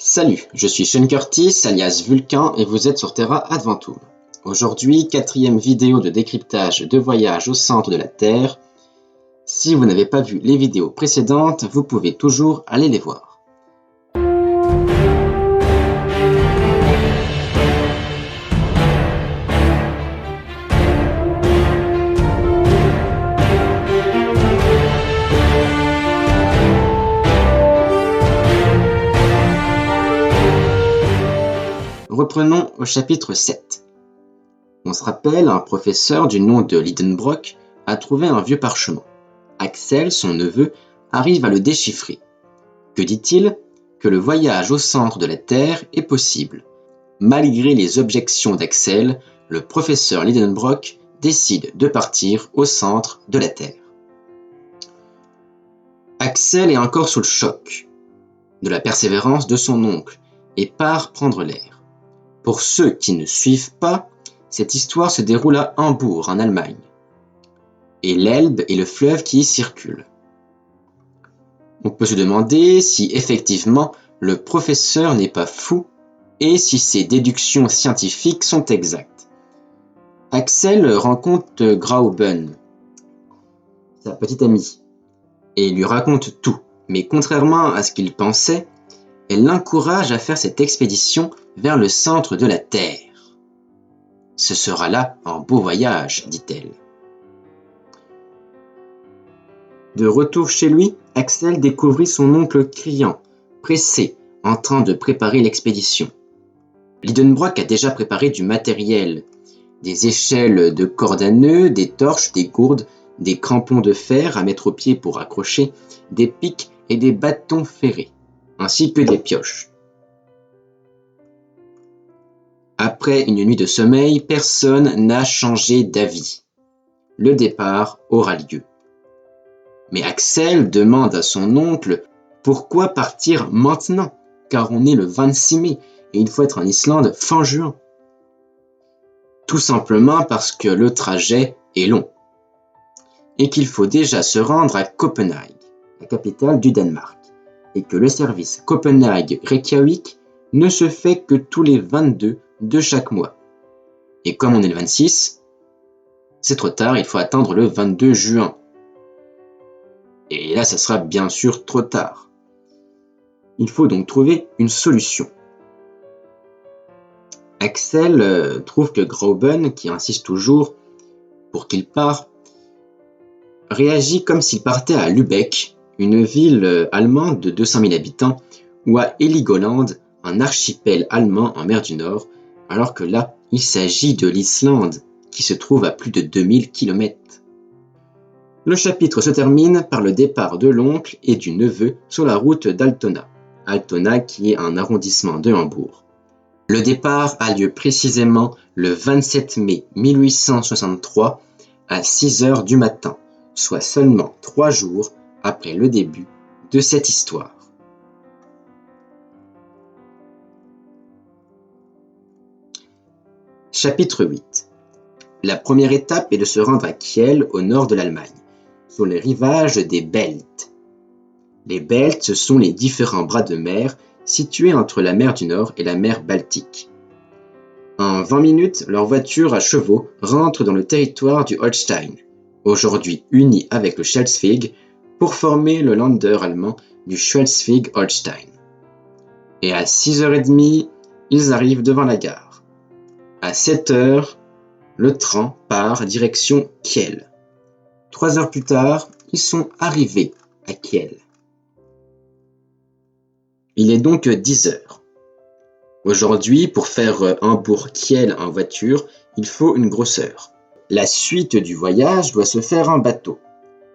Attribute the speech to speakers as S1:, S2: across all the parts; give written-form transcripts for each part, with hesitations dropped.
S1: Salut, je suis Sean Curtis, alias Vulcain, et vous êtes sur Terra Adventum. Aujourd'hui, 4e vidéo de décryptage de voyage au centre de la Terre. Si vous n'avez pas vu les vidéos précédentes, vous pouvez toujours aller les voir. Reprenons au chapitre 7. On se rappelle, un professeur du nom de Lidenbrock a trouvé un vieux parchemin. Axel, son neveu, arrive à le déchiffrer. Que dit-il? Que le voyage au centre de la Terre est possible. Malgré les objections d'Axel, le professeur Lidenbrock décide de partir au centre de la Terre. Axel est encore sous le choc de la persévérance de son oncle et part prendre l'air. Pour ceux qui ne suivent pas, cette histoire se déroule à Hambourg, en Allemagne, et l'Elbe est le fleuve qui y circule. On peut se demander si effectivement le professeur n'est pas fou et si ses déductions scientifiques sont exactes. Axel rencontre Grauben, sa petite amie, et lui raconte tout, mais contrairement à ce qu'il pensait, elle l'encourage à faire cette expédition vers le centre de la Terre. Ce sera là un beau voyage, dit-elle. De retour chez lui, Axel découvrit son oncle criant, pressé, en train de préparer l'expédition. Lidenbrock a déjà préparé du matériel, des échelles de corde à nœuds, des torches, des gourdes, des crampons de fer à mettre aux pieds pour accrocher, des pics et des bâtons ferrés, ainsi que des pioches. Après une nuit de sommeil, personne n'a changé d'avis. Le départ aura lieu. Mais Axel demande à son oncle pourquoi partir maintenant, car on est le 26 mai et il faut être en Islande fin juin. Tout simplement parce que le trajet est long et qu'il faut déjà se rendre à Copenhague, la capitale du Danemark, et que le service Copenhague-Reykjavik ne se fait que tous les 22 de chaque mois. Et comme on est le 26, c'est trop tard, il faut attendre le 22 juin. Et là, ça sera bien sûr trop tard. Il faut donc trouver une solution. Axel trouve que Grauben, qui insiste toujours pour qu'il parte, réagit comme s'il partait à Lübeck, une ville allemande de 200 000 habitants, ou à Heligoland, un archipel allemand en mer du Nord, alors que là, il s'agit de l'Islande, qui se trouve à plus de 2000 km. Le chapitre se termine par le départ de l'oncle et du neveu sur la route d'Altona, Altona qui est un arrondissement de Hambourg. Le départ a lieu précisément le 27 mai 1863 à 6 heures du matin, soit seulement 3 jours après le début de cette histoire. Chapitre 8. La première étape est de se rendre à Kiel, au nord de l'Allemagne, sur les rivages des Belt. Les Belt, ce sont les différents bras de mer situés entre la mer du Nord et la mer Baltique. En 20 minutes, leur voiture à chevaux rentre dans le territoire du Holstein, aujourd'hui uni avec le Schleswig, pour former le Länder allemand du Schleswig-Holstein. Et à 6h30, ils arrivent devant la gare. À 7h, le train part direction Kiel. 3 heures plus tard, ils sont arrivés à Kiel. Il est donc 10h. Aujourd'hui, pour faire Hambourg-Kiel en voiture, il faut une grosse heure. La suite du voyage doit se faire en bateau,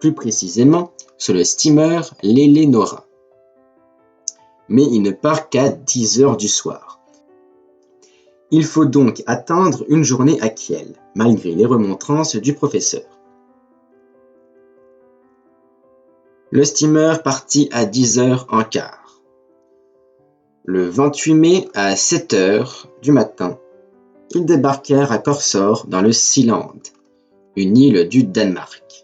S1: plus précisément sur le steamer l'Eleonora. Mais il ne part qu'à 10h du soir. Il faut donc attendre une journée à Kiel, malgré les remontrances du professeur. Le steamer partit à 10h15. Le 28 mai à 7h du matin, ils débarquèrent à Korsør dans le Sealand, une île du Danemark,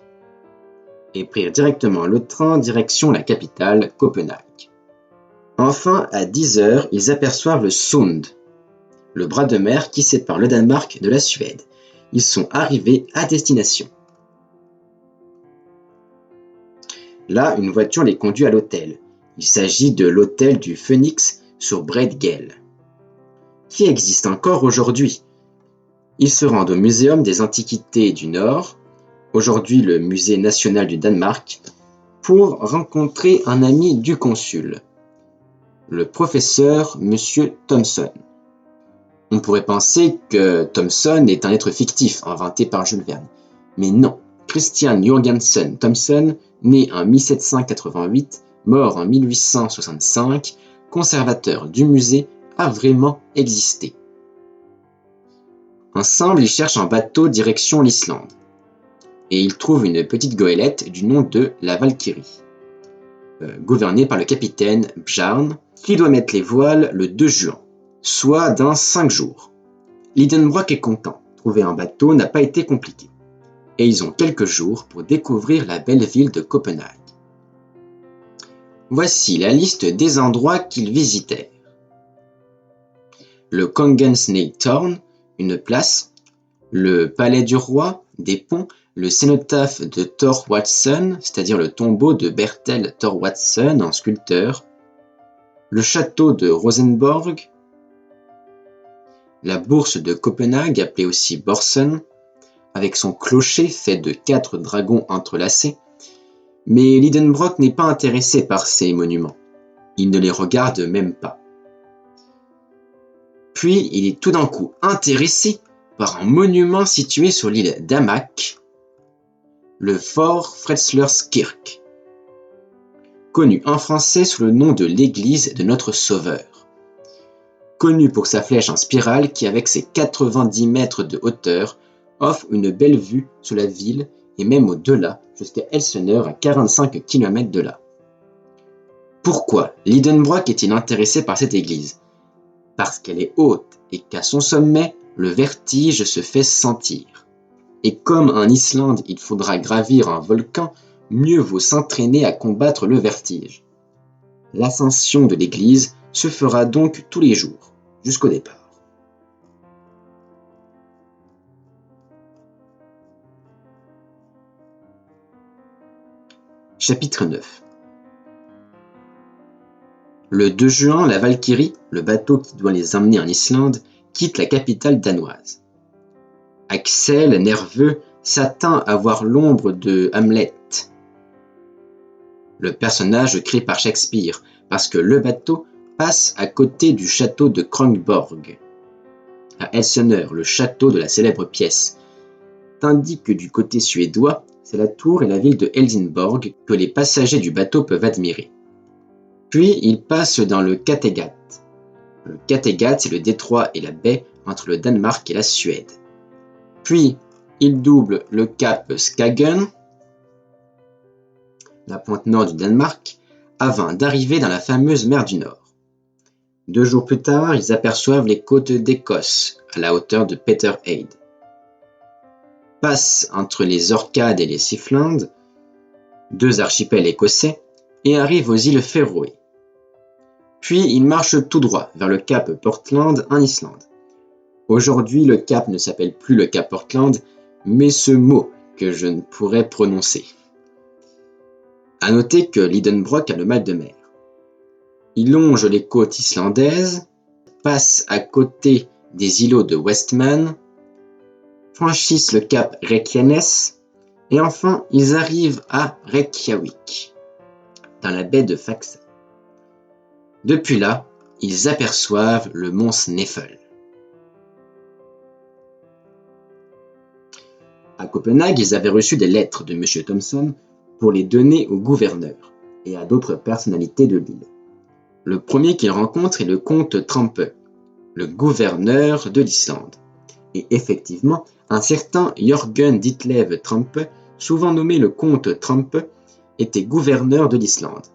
S1: et prirent directement le train direction la capitale, Copenhague. Enfin, à 10 heures, ils aperçoivent le Sund, le bras de mer qui sépare le Danemark de la Suède. Ils sont arrivés à destination. Là, une voiture les conduit à l'hôtel. Il s'agit de l'hôtel du Phoenix sur Bredgæl, qui existe encore aujourd'hui. Ils se rendent au Muséum des Antiquités du Nord, aujourd'hui le Musée national du Danemark, pour rencontrer un ami du consul, le professeur Monsieur Thomson. On pourrait penser que Thomson est un être fictif inventé par Jules Verne, mais non. Christian Jorgensen Thomson, né en 1788, mort en 1865, conservateur du musée, a vraiment existé. Ensemble, ils cherchent un bateau direction l'Islande. Et ils trouvent une petite goélette du nom de la Valkyrie, gouvernée par le capitaine Bjarn, qui doit mettre les voiles le 2 juin, soit dans 5 jours. Lidenbrock est content. Trouver un bateau n'a pas été compliqué. Et ils ont quelques jours pour découvrir la belle ville de Copenhague. Voici la liste des endroits qu'ils visitèrent. Le Kongens Nytorv, une place, le palais du roi, des ponts, le cénotaphe de Thor Watson, c'est-à-dire le tombeau de Bertel Thor Watson, un sculpteur, le château de Rosenborg, la bourse de Copenhague, appelée aussi Borsen, avec son clocher fait de 4 dragons entrelacés. Mais Lidenbrock n'est pas intéressé par ces monuments. Il ne les regarde même pas. Puis il est tout d'un coup intéressé par un monument situé sur l'île d'Amak, le fort Frelslerskirk, connu en français sous le nom de l'église de notre Sauveur. Connu pour sa flèche en spirale qui, avec ses 90 mètres de hauteur, offre une belle vue sur la ville et même au-delà, jusqu'à Elseneur à 45 km de là. Pourquoi Lidenbrock est-il intéressé par cette église? Parce qu'elle est haute et qu'à son sommet, le vertige se fait sentir. Et comme en Islande, il faudra gravir un volcan, mieux vaut s'entraîner à combattre le vertige. L'ascension de l'église se fera donc tous les jours, jusqu'au départ. Chapitre 9. Le 2 juin, la Valkyrie, le bateau qui doit les emmener en Islande, quitte la capitale danoise. Axel, nerveux, s'attend à voir l'ombre de Hamlet, le personnage créé par Shakespeare, parce que le bateau passe à côté du château de Kronborg, à Elseneur, le château de la célèbre pièce, tandis que du côté suédois, c'est la tour et la ville de Helsingborg que les passagers du bateau peuvent admirer. Puis il passe dans le Kattegat. Le Kattegat, c'est le détroit et la baie entre le Danemark et la Suède. Puis il double le cap Skagen, la pointe nord du Danemark, avant d'arriver dans la fameuse mer du Nord. 2 jours plus tard, ils aperçoivent les côtes d'Écosse, à la hauteur de Peterhead. Passent entre les Orcades et les Siffland, 2 archipels écossais, et arrivent aux îles Féroé. Puis ils marchent tout droit vers le cap Portland en Islande. Aujourd'hui, le cap ne s'appelle plus le cap Portland, mais ce mot que je ne pourrais prononcer. À noter que Lidenbrock a le mal de mer. Il longe les côtes islandaises, passe à côté des îlots de Westman, franchissent le cap Reykjanes, et enfin ils arrivent à Reykjavik, dans la baie de Faxa. Depuis là, ils aperçoivent le mont Snæfell. À Copenhague, ils avaient reçu des lettres de M. Thomson pour les donner au gouverneur et à d'autres personnalités de l'île. Le premier qu'ils rencontrent est le comte Trampe, le gouverneur de l'Islande. Et effectivement, un certain Jørgen Ditlev Trampe, souvent nommé le comte Trampe, était gouverneur de l'Islande.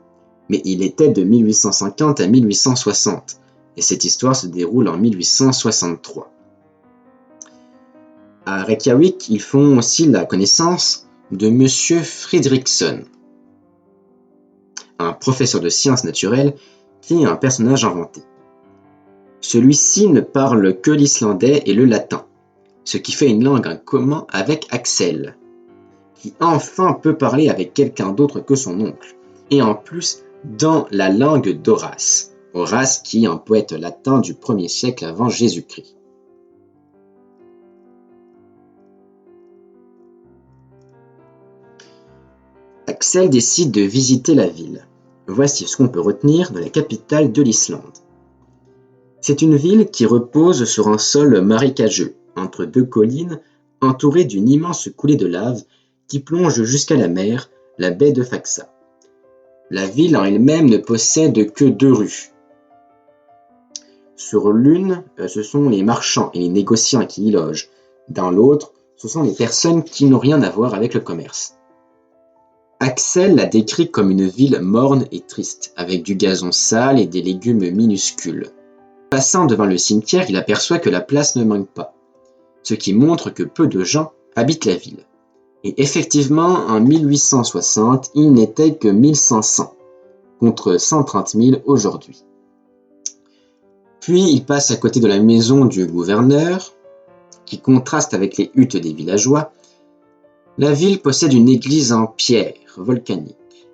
S1: Mais il était de 1850 à 1860, et cette histoire se déroule en 1863. À Reykjavik, ils font aussi la connaissance de M. Fridriksson, un professeur de sciences naturelles qui est un personnage inventé. Celui-ci ne parle que l'islandais et le latin, ce qui fait une langue en commun avec Axel, qui enfin peut parler avec quelqu'un d'autre que son oncle, et en plus dans la langue d'Horace, Horace qui est un poète latin du 1er siècle avant Jésus-Christ. Axel décide de visiter la ville. Voici ce qu'on peut retenir de la capitale de l'Islande. C'est une ville qui repose sur un sol marécageux, entre deux collines, entourée d'une immense coulée de lave qui plonge jusqu'à la mer, la baie de Faxa. La ville en elle-même ne possède que 2 rues. Sur l'une, ce sont les marchands et les négociants qui y logent. Dans l'autre, ce sont les personnes qui n'ont rien à voir avec le commerce. Axel la décrit comme une ville morne et triste, avec du gazon sale et des légumes minuscules. Passant devant le cimetière, il aperçoit que la place ne manque pas, ce qui montre que peu de gens habitent la ville. Et effectivement, en 1860, il n'était que 1500, contre 130 000 aujourd'hui. Puis il passe à côté de la maison du gouverneur, qui contraste avec les huttes des villageois. La ville possède une église en pierre volcanique,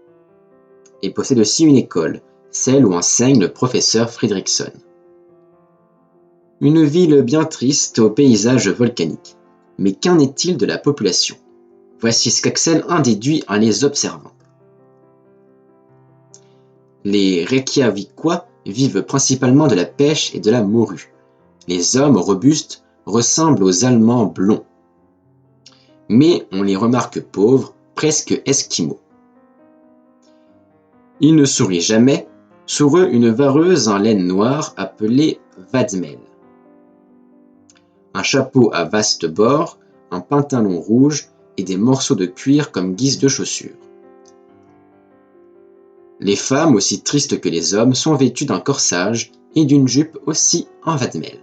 S1: et possède aussi une école, celle où enseigne le professeur Fridriksson. Une ville bien triste au paysage volcanique. Mais qu'en est-il de la population? Voici ce qu'Axel en déduit en les observant. Les Reykjavikois vivent principalement de la pêche et de la morue. Les hommes robustes ressemblent aux Allemands blonds. Mais on les remarque pauvres, presque esquimaux. Ils ne sourient jamais, sur eux une vareuse en laine noire appelée vadmel. Un chapeau à vastes bords, un pantalon rouge et des morceaux de cuir comme guise de chaussures. Les femmes, aussi tristes que les hommes, sont vêtues d'un corsage et d'une jupe aussi en vadmel.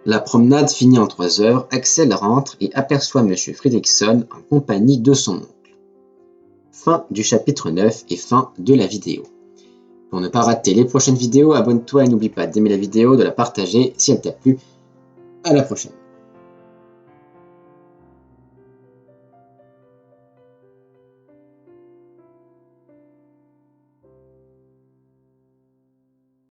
S1: La promenade finie en 3 heures, Axel rentre et aperçoit M. Fridriksson en compagnie de son oncle. Fin du chapitre 9 et fin de la vidéo. Pour ne pas rater les prochaines vidéos, abonne-toi et n'oublie pas d'aimer la vidéo, de la partager si elle t'a plu. À la prochaine.